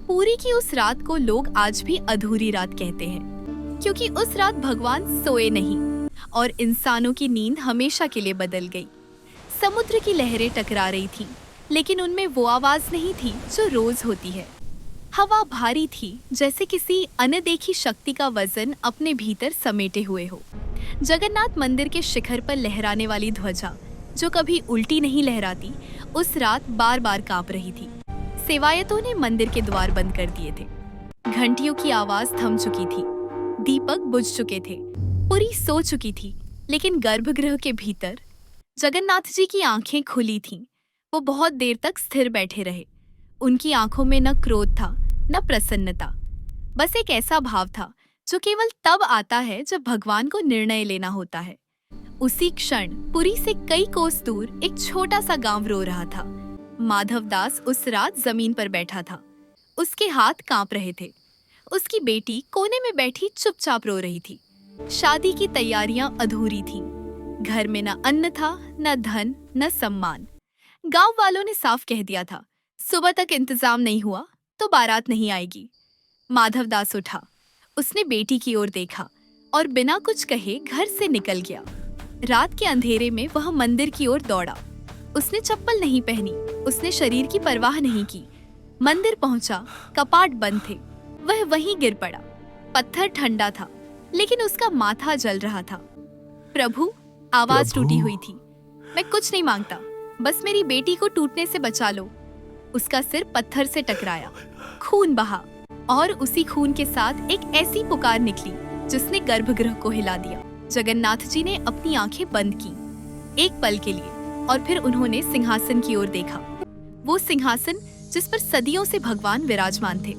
पूरी की उस रात को लोग आज भी अधूरी रात कहते हैं, क्योंकि उस रात भगवान सोए नहीं और इंसानों की नींद हमेशा के लिए बदल गई। समुद्र की लहरें टकरा रही थीं, लेकिन उनमें वो आवाज नहीं थी जो रोज होती है। हवा भारी थी, जैसे किसी अनदेखी शक्ति का वजन अपने भीतर समेटे हुए हो। जगन्नाथ मंदिर के शिखर पर लहराने वाली ध्वजा, जो कभी उल्टी नहीं लहराती, उस रात बार बार कांप रही थी। सेवायतों ने मंदिर के द्वार बंद कर दिए थे। घंटियों की आवाज थम चुकी थी, दीपक बुझ चुके थे, पुरी सो चुकी थी। लेकिन गर्भगृह के भीतर जगन्नाथ जी की आंखें खुली थीं। वो बहुत देर तक स्थिर बैठे रहे। उनकी आंखों में न क्रोध था, न प्रसन्नता, बस एक ऐसा भाव था जो केवल तब आता है जब भगवान को निर्णय लेना होता है। उसी क्षण पुरी से कई कोस दूर एक छोटा सा गांव रो रहा था। माधवदास उस रात जमीन पर बैठा था। उसके हाथ कांप रहे थे। उसकी बेटी कोने में बैठी चुपचाप रो रही थी। शादी की तैयारियां अधूरी थीं। घर में न अन्न था, न धन, न सम्मान। गांव वालों ने साफ कह दिया था, सुबह तक इंतजाम नहीं हुआ तो बारात नहीं आएगी। माधवदास उठा, उसने बेटी की ओर देखा और बिना कुछ कहे घर से निकल गया। रात के अंधेरे में वह मंदिर की ओर दौड़ा। उसने चप्पल नहीं पहनी, उसने शरीर की परवाह नहीं की। मंदिर पहुंचा, कपाट बंद थे। वह वहीं गिर पड़ा। पत्थर ठंडा था, लेकिन उसका माथा जल रहा था। प्रभु, आवाज टूटी हुई थी, मैं कुछ नहीं मांगता, बस मेरी बेटी को टूटने से बचा लो। उसका सिर पत्थर से टकराया, खून बहा और उसी खून के साथ एक ऐसी पुकार निकली जिसने गर्भगृह को हिला दिया। जगन्नाथ जी ने अपनी आंखें बंद की एक पल के लिए और फिर उन्होंने सिंहासन की ओर देखा। वो सिंहासन जिस पर सदियों से भगवान विराजमान थे।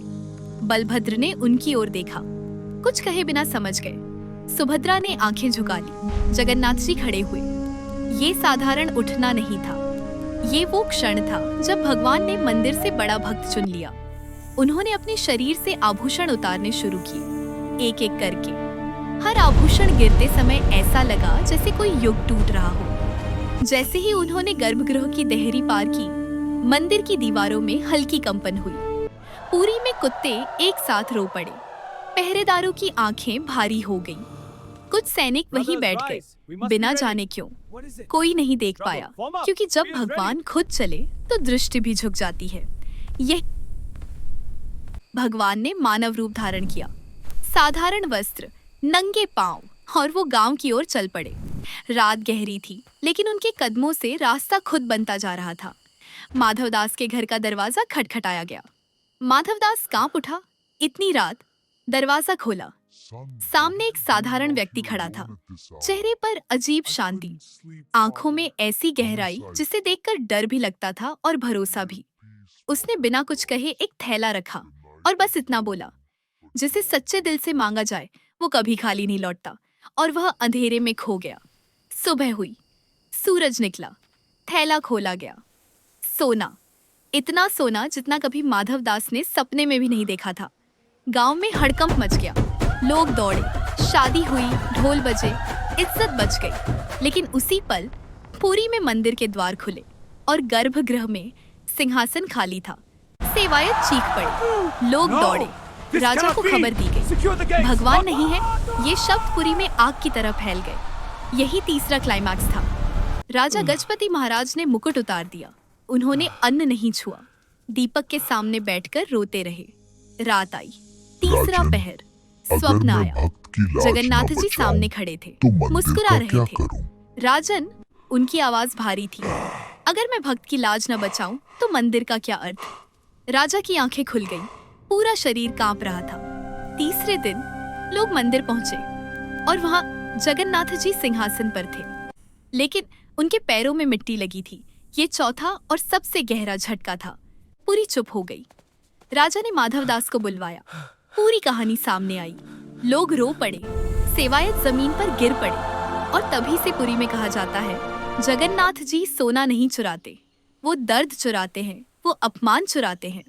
बलभद्र ने उनकी ओर देखा, कुछ कहे बिना समझ गए। सुभद्रा ने आंखें झुका ली। जगन्नाथ जी खड़े हुए। ये साधारण उठना नहीं था, ये वो क्षण था जब भगवान ने मंदिर से बड़ा भक्त चुन लिया। उन्होंने अपने शरीर से आभूषण उतारने शुरू किए, एक एक करके। हर आभूषण गिरते समय ऐसा लगा जैसे कोई युग टूट रहा हो। जैसे ही उन्होंने गर्भगृह की देहरी पार की, मंदिर की दीवारों में हल्की कंपन हुई। पुरी में कुत्ते एक साथ रो पड़े। पहरेदारों की आंखें भारी हो गईं। कुछ सैनिक वहीं बैठ गए, बिना जाने क्यों। कोई नहीं देख पाया, क्योंकि जब भगवान खुद चले तो दृष्टि भी झुक जाती है। यह भगवान ने मानव रूप धारण किया, साधारण वस्त्र, नंगे पांव, और वो गांव की ओर चल पड़े। रात गहरी थी, लेकिन उनके कदमों से रास्ता खुद बनता जा रहा था। माधवदास के घर का दरवाजा खटखटाया गया। माधवदास कांप उठा। इतनी रात। दरवाजा खोला। सामने एक साधारण व्यक्ति खड़ा था। चेहरे पर अजीब शांति, आंखों में ऐसी गहराई जिसे देखकर डर भी लगता था और भरोसा भी। उसने बिना कुछ कहे एक थैला रखा और बस इतना बोला, जिसे सच्चे दिल से मांगा जाए वो कभी खाली नहीं लौटता। और वह अंधेरे में खो गया। सुबह हुई, सूरज निकला, थैला खोला गया। सोना, इतना सोना जितना कभी माधवदास ने सपने में भी नहीं देखा था। गांव में हड़कंप मच गया। लोग दौड़े, शादी हुई, ढोल बजे, इज्जत बच गई। लेकिन उसी पल पुरी में मंदिर के द्वार खुले और गर्भगृह में सिंहासन खाली था। सेवायत चीख पड़े, लोग दौड़े। राजा को खबर दी गई, भगवान नहीं है। ये शब्द पुरी में आग की तरह फैल गए। यही तीसरा क्लाइमैक्स था। राजा गजपति महाराज ने मुकुट उतार दिया। उन्होंने अन्न नहीं छुआ, दीपक के सामने बैठकर रोते रहे। रात आई, तीसरा पहर, स्वप्न आया। जगन्नाथ जी सामने खड़े थे, मुस्कुरा रहे थे। राजन, उनकी आवाज भारी थी, अगर मैं भक्त की लाज न बचाऊं तो मंदिर का क्या अर्थ। राजा की आंखें खुल गईं, पूरा शरीर कांप रहा था। तीसरे दिन लोग मंदिर पहुंचे और वहां जगन्नाथ जी सिंहासन पर थे, लेकिन उनके पैरों में मिट्टी लगी थी। ये चौथा और सबसे गहरा झटका था। पूरी चुप हो गई। राजा ने माधवदास को बुलवाया। पूरी कहानी सामने आई। लोग रो पड़े, सेवायत जमीन पर गिर पड़े। और तभी से पुरी में कहा जाता है, जगन्नाथ जी सोना नहीं चुराते, वो दर्द चुराते हैं, वो अपमान चुराते हैं।